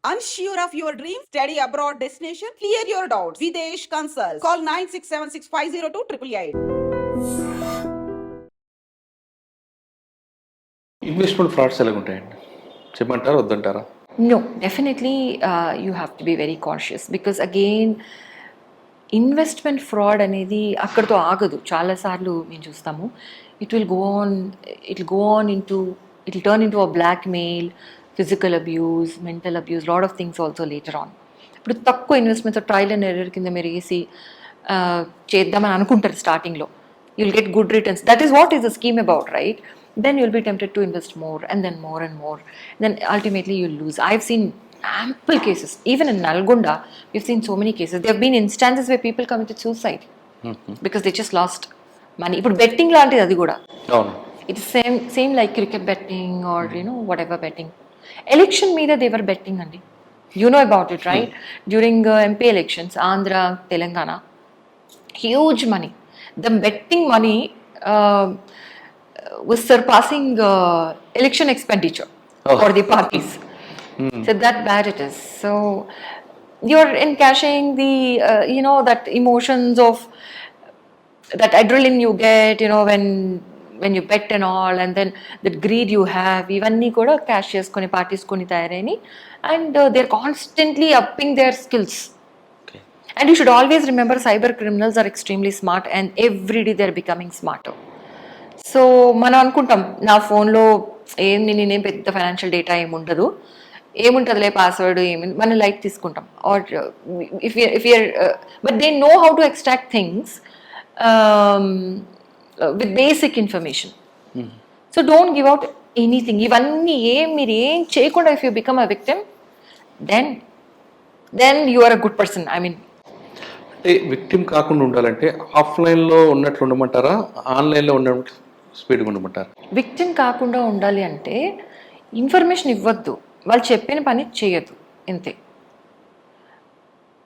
Unsure of your dream? Study abroad destination? Clear your doubts. Videsh Consult. Call 9676502888. Investment frauds ఎలా ఉంటాయండి? చెప్పమంటారా వద్దంటారా? No, definitely you have to be very cautious because again investment fraud అనేది అక్కడితో ఆగదు. చాలాసార్లు మేము చూస్తాము it will go on it turn into a blackmail, physical abuse, mental abuse, lot of things also later on. ఇప్పుడు తక్కువ investments trial and error కింద మీరు వేసి చేద్దామని అనుకుంటారు స్టార్టింగ్లో, you will get good returns. That is what is the scheme about, right? Then you'll be tempted to invest more and then more and more. Then ultimately you'll lose. I've seen ample cases. Even in Nalgonda, we've seen so many cases. There have been instances where people committed suicide because they just lost money. But betting laantidi adi kuda. It's same like cricket betting or whatever betting. Election meeda they were betting andi. You know about it, right? During MP elections, Andhra, Telangana, huge money. The betting money was surpassing election expenditure for the parties. So that bad it is. So you're encashing the that emotions of that adrenaline you get when you bet and all, and then that greed you have, ivanni kuda cash cheskoni parties koni tayarayini, and they're constantly upping their skills. Okay. And you should always remember cyber criminals are extremely smart and every day they're becoming smarter. So మనం అనుకుంటాం నా ఫోన్లో నేనేం పెద్ద financial data ఏముండదు, ఏముంటుందిలే password ఏమి, మనం light తీసుకుంటాం. Or if your but they know how to extract things with basic information. So don't give out anything. ఇవన్నీ మీరు ఏం చేయకుండా if you become a victim then you are a good person. I mean అంటే victim కాకుండా ఉండాలంటే ఆఫ్లైన్లో ఉన్నట్లు ఉండమంటారా, ఆన్లైన్లో ఉన్నట్లు స్పీడ్గా ఉండమంటారా? విక్టిమ్ కాకుండా ఉండాలి అంటే ఇన్ఫర్మేషన్ ఇవ్వద్దు, వాళ్ళు చెప్పిన పని చేయొద్దు, అంతే.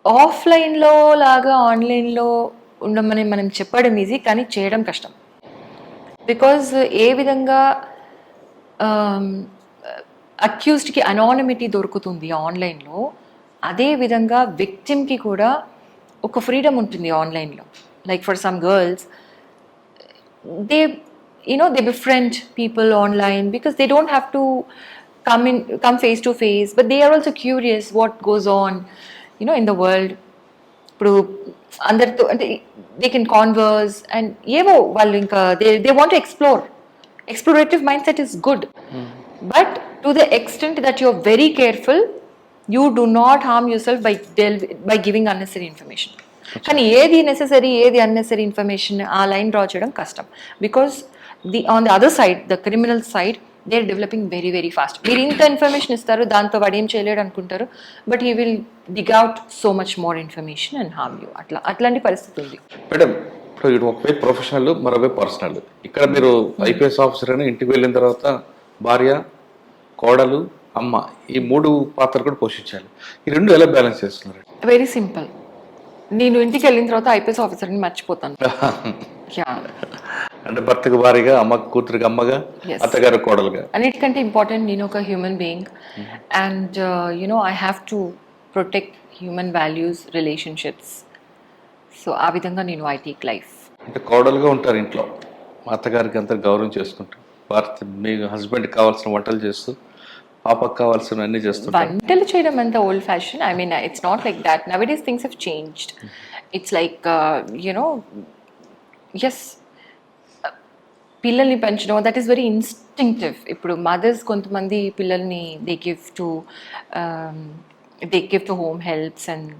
ఆఫ్లైన్లో లాగా ఆన్లైన్లో ఉండమని మనం చెప్పడం ఈజీ, కానీ చేయడం కష్టం. బికాజ్ ఏ విధంగా అక్యూజ్డ్కి అనానిమిటీ దొరుకుతుంది ఆన్లైన్లో, అదే విధంగా విక్టిమ్కి కూడా ఒక ఫ్రీడమ్ ఉంటుంది ఆన్లైన్లో. Like for some girls they befriend people online because they don't have to come face to face, but they are also curious what goes on in the world. ఇప్పుడు అందరితో అంటే they can converse and ఏవో వాళ్ళు ఇంకా they want to explore. Explorative mindset is good, but to the extent that you are very careful, you do not harm yourself by giving unnecessary information. కానీ ఏది necessary ఏది unnecessary information ఆ line draw చేయడం కష్టం. Because on the other side, the criminal side, they are developing very very fast. మీరు ఇంత information ఇస్తారు, దాంతో వాడు ఏం చేయలేడు అనుకుంటారు, but he will dig out so much more information and harm you. అట్లాంటి పరిస్థితి ఉంది. మేడం, ఇప్పుడు ఇటు ఒకవైపు ప్రొఫెషనల్, మరోవైపు పర్సనల్. ఇక్కడ మీరు ఐపీఎస్ ఆఫీసర్ అని ఇంటికి వెళ్ళిన తర్వాత భార్య, కోడలు, అమ్మ, ఈ 3 పాత్రలు కూడా పోషించాలి. ఈ 2 ఎలా బ్యాలెన్స్ చేస్తున్నారు? Very simple. నేను ఇంటికి వెళ్ళిన తర్వాత ఐపీఎస్ ఆఫీసర్ని మర్చిపోతాను. అంటే భర్తకు భారీగా, అమ్మకు కూతురికి అమ్మగా, అత్తగారు కోడలుగా. అన్నిటికంటే ఇంపార్టెంట్ నేను ఒక human being and I have to protect human values, relationships. So ఆ విధంగా నేను ఐ టేక్ లైఫ్. అంటే కోడలుగా ఉంటారు ఇంట్లో, మా అత్తగారికి అంతా గౌరవం చేసుకుంటారు, భర్త మీ హస్బెండ్కి కావాల్సిన వంటలు చేస్తూ, పాపకు కావాల్సిన అన్ని చేస్తుంటారు. వంటలు చేయడం అంత old fashion. I mean it's not like that. Nowadays things have changed. It's like yes, పిల్లల్ని పెంచడం దట్ ఈస్ వెరీ ఇన్స్టింక్టివ్. ఇప్పుడు మదర్స్ కొంతమంది పిల్లల్ని they give to home helps and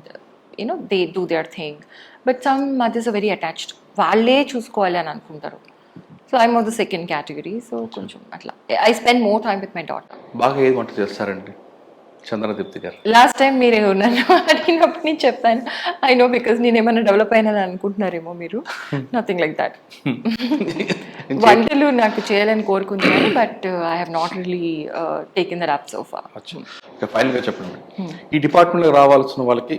they do their thing, but some mothers are very attached, వాళ్ళే చూసుకోవాలి అని అనుకుంటారు. So I'm of the second category. So కొంచెం అట్లా I spend more time with my daughter. బాగా ఏది వంట చేస్తారండి చంద్రదీప్తి గారు? లాస్ట్ టైం మీరు నన్ను అడిగినప్పుడు నేను చెప్పాను, ఐ నో, బికాస్ నేను ఏమైనా డెవలప్ అయినా అనుకుంటున్నారేమో మీరు. Nothing like that. వంటలు నాకు చేయాలని కోరుకుంటున్నాను, but I have not really taken that up so far. ఫైనల్గా చెప్పండి, ఈ డిపార్ట్మెంట్లోకి రావాల్సిన వాళ్ళకి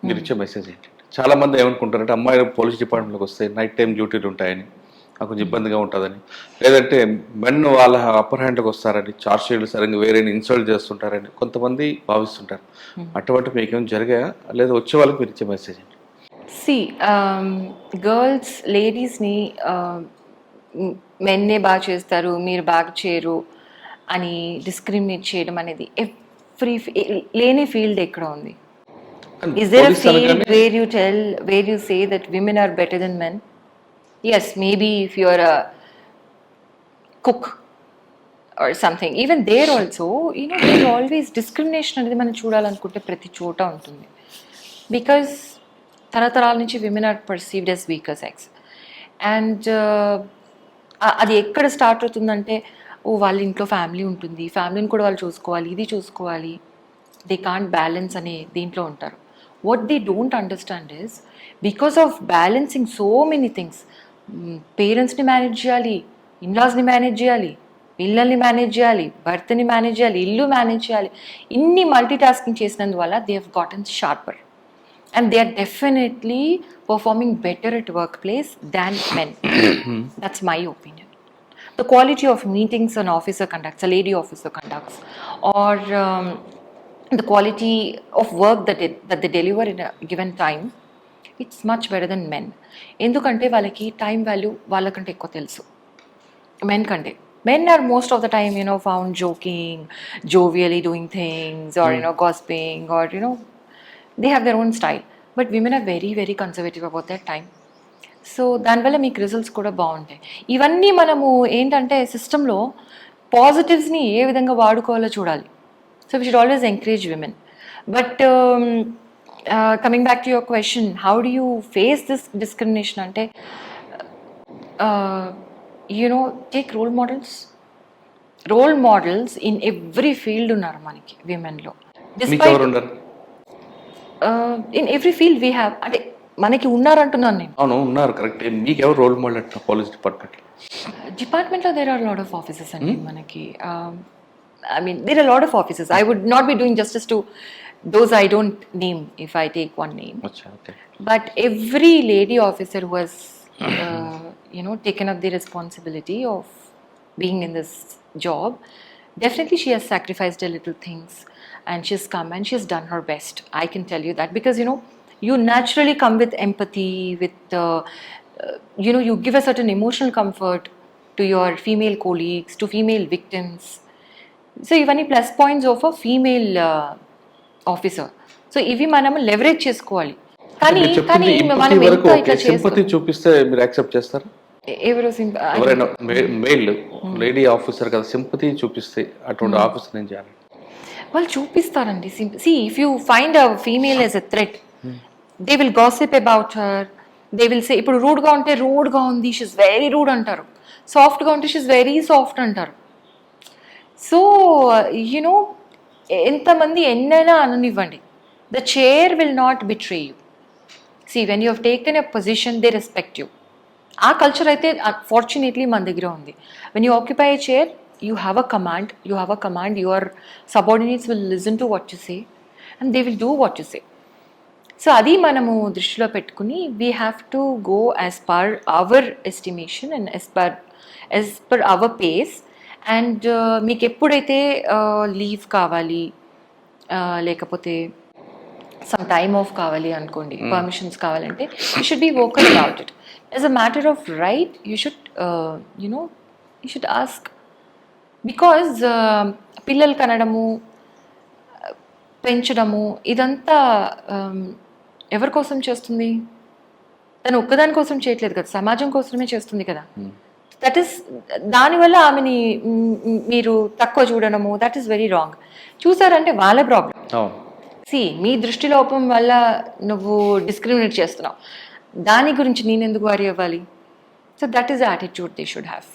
మీరు ఇచ్చే మెసేజ్ ఏంటి? చాలా మంది ఏమనుకుంటారంటే అమ్మాయిలు పోలీస్ డిపార్ట్మెంట్లోకి వస్తే నైట్ టైం డ్యూటీలు ఉంటాయని, నాకు కొంచెం ఇబ్బందిగా ఉంటుందని, లేదంటే మెన్ వాళ్ళ అప్పర్ హ్యాండ్కి వస్తారని, చార్జ్ షీట్లు సరిగ్గా వేరే ఇన్సల్ట్ చేస్తుంటారని కొంతమంది భావిస్తుంటారు. అటువంటి మీకేం జరిగాయా, లేదా వచ్చే వాళ్ళకి మీరు ఇచ్చే మెసేజ్ ఏంటి? సి గర్ల్స్ లేడీస్ని మెన్నే బాగా చేస్తారు, మీరు బాగా చేయరు అని డిస్క్రిమినేట్ చేయడం అనేది లేని ఫీల్డ్ ఎక్కడ ఉంది? Is there a police field అనగానే where you say that women are better than men? Yes, maybe if you're a cook or something. Even there also, there's always discrimination అనేది మనం చూడాలనుకుంటే ప్రతి చోట ఉంటుంది. Because తరతరాల నుంచి women are perceived as weaker sex. And అది ఎక్కడ స్టార్ట్ అవుతుందంటే, వాళ్ళ ఇంట్లో ఫ్యామిలీ ఉంటుంది, ఫ్యామిలీని కూడా వాళ్ళు చూసుకోవాలి, ఇది చూసుకోవాలి, దే కాంట్ బ్యాలెన్స్ అనే దీంట్లో ఉంటారు. What they don't understand is because of balancing so many things, పేరెంట్స్ని మేనేజ్ చేయాలి, ఇన్లాస్ని మేనేజ్ చేయాలి, పిల్లల్ని మేనేజ్ చేయాలి, భర్తని మేనేజ్ చేయాలి, ఇల్లు మేనేజ్ చేయాలి, ఇన్ని మల్టీ టాస్కింగ్ చేసినందువల్ల they have gotten sharper and they are definitely performing better at workplace than men. That's my opinion. The quality of meetings an officer conducts, a lady officer conducts, or the quality of work that they deliver in a given time, it's much better than men. ఎందుకంటే వాళ్ళకి time value వాళ్ళకంటే ఎక్కువ తెలుసు men కంటే. Men are most of the time, found joking, jovially doing things, or, gossiping, or, they have their own style. But women are very, very conservative about their time. So దానివల్ల మీకు results కూడా బాగుంటాయి. ఇవన్నీ మనము ఏంటంటే సిస్టంలో పాజిటివ్స్ని ఏ విధంగా వాడుకోవాలో చూడాలి. So we should always encourage women. But coming back to your question, how do you face this discrimination అంటే, take role models. Role models in every field ఉన్నారు మనకి విమెన్లో. In every field we have, అంటే మనకి ఉన్నారంటున్నాను నేను. అవును, ఉన్నారు, కరెక్ట్. మీకు ఎవరు రోల్ మోడల్ అంటే పోలీస్ డిపార్ట్మెంట్లో there are lot of offices అండి మనకి. I mean there are lot of offices. I would not be doing justice to those I don't name if I take one name. But every lady officer who has taken up the responsibility of being in this job, definitely she has sacrificed a little things, and she's come and she's done her best. I can tell you that, because you naturally come with empathy, with you give a certain emotional comfort to your female colleagues, to female victims. So ఇవన్నీ plus points of a female officer. So ఇవి మనం leverage చేసుకోవాలి. కానీ మనం ఎంత ఇట్లా sympathy చూపిస్తే మీరు యాక్సెప్ట్ చేస్తారా? ఎవరైనా మెయిల్ లేడీ ఆఫీసర్ కదా సింపతి చూపిస్తే అటువంటి ఆఫీసర్ ఏం చేయాలి? వాళ్ళు చూపిస్తారండి. See if you find a female as a threat, they will gossip about her. They will say, ఇప్పుడు రూడ్గా ఉంటే రూడ్గా ఉంది, షీస్ వెరీ రూడ్ అంటారు. సాఫ్ట్గా ఉంటే షీస్ వెరీ సాఫ్ట్ అంటారు. సో ఎంతమంది ఎన్నైనా అననివ్వండి, the chair will not betray you. See when you have taken a position, they respect you. ఆ కల్చర్ అయితే ఫార్చునేట్లీ మన దగ్గర ఉంది. When you occupy a chair, you have a command, your subordinates will listen to what you say and they will do what you say. So adi manamu drishilo pettukuni, we have to go as per our estimation and as per our pace. And meeku eppudaithe leave kavali, lekapothe some time off kavali ankondi, permissions kavalante, you should be vocal about it. As a matter of right, you should you should ask. Because పిల్లలు కనడము, పెంచడము, ఇదంతా ఎవరి కోసం చేస్తుంది? తను ఒక్కదాని కోసం చేయట్లేదు కదా, సమాజం కోసమే చేస్తుంది కదా. దట్ ఈస్, దానివల్ల ఆమెని మీరు తక్కువ చూడడము, దట్ ఈస్ వెరీ రాంగ్. చూసారంటే వాళ్ళ ప్రాబ్లం. సి మీ దృష్టిలోపం వల్ల నువ్వు డిస్క్రిమినేట్ చేస్తున్నావు, దాని గురించి నేను ఎందుకు వరీ అవ్వాలి? So that is the attitude they should have.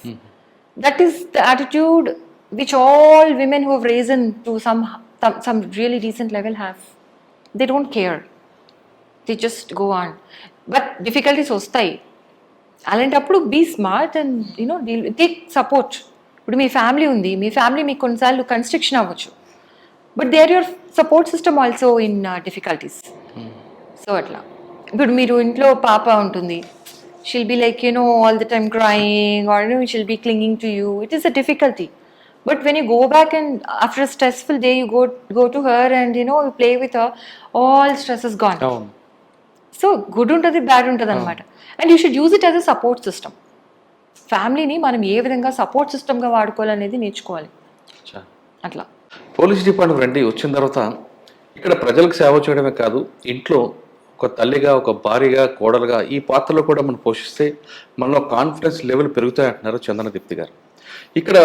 That is the attitude which all women who have risen to some really decent level have. They don't care. They just go on. But difficulties వస్తాయి. అలాంటప్పుడు be smart and take support. ఇప్పుడు మీ family ఉంది, మీ family మీకు కొన్నిసార్లు construction అవ్వచ్చు, but they are your support system also in difficulties. So అట్లా ఇప్పుడు మీరు ఇంట్లో పాప ఉంటుంది, she'll be like, you know, all the time crying, or you know, she'll be clinging to you. It is a difficulty. But when you go back and after a stressful day, you go to her and you know, you play with her, all stress is gone. అవును. So good ఉంటుంది, bad ఉంటుంది అనమాట. And you should use it as a support system. ఫ్యామిలీని మనం ఏ విధంగా support సిస్టమ్గా వాడుకోవాలనేది నేర్చుకోవాలి. అచ్చా. అట్లా పోలీస్ డిపార్ట్మెంట్ రండి వచ్చిన తర్వాత ఇక్కడ ప్రజలకు సేవ చేయడమే కాదు, ఇంట్లో ఒక తల్లిగా, ఒక భార్యగా, కోడలుగా ఈ పాత్రలో కూడా మనం పోషిస్తే మనలో కాన్ఫిడెన్స్ లెవెల్ పెరుగుతాయి అంటున్నారు చందన దీప్తి గారు. ఇక్కడ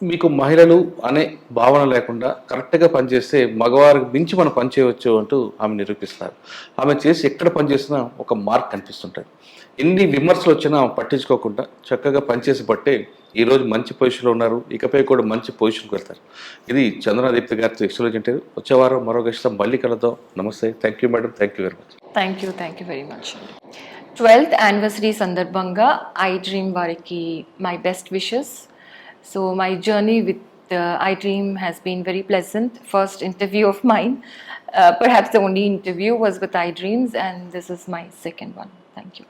మీకు మహిళలు అనే భావన లేకుండా కరెక్ట్గా పనిచేస్తే మగవారికి మించి మనం పనిచేయవచ్చు అంటూ ఆమె నిరూపిస్తారు. ఆమె చేసి ఎక్కడ పనిచేసినా ఒక మార్క్ కనిపిస్తుంటుంది. ఎన్ని విమర్శలు వచ్చినా పట్టించుకోకుండా చక్కగా పనిచేసి బట్టే ఈరోజు మంచి పొజిషన్లో ఉన్నారు, ఇకపై కూడా మంచి పొజిషన్కి వెళ్తారు. ఇది చందన దీప్తి గారితో ఎక్స్క్లూజివ్ ఇంటర్వ్యూ. వచ్చేవారం మరో గెస్ట్తో మళ్ళీ కలుద్దాం. నమస్తే. Thank you madam. Thank you very much. Thank you very much. 12th anniversary సందర్భంగా ఐ డ్రీమ్ వారికి my best wishes. So my journey with iDream has been very pleasant. First interview of mine, perhaps the only interview was with iDreams, and this is my second one. Thank you.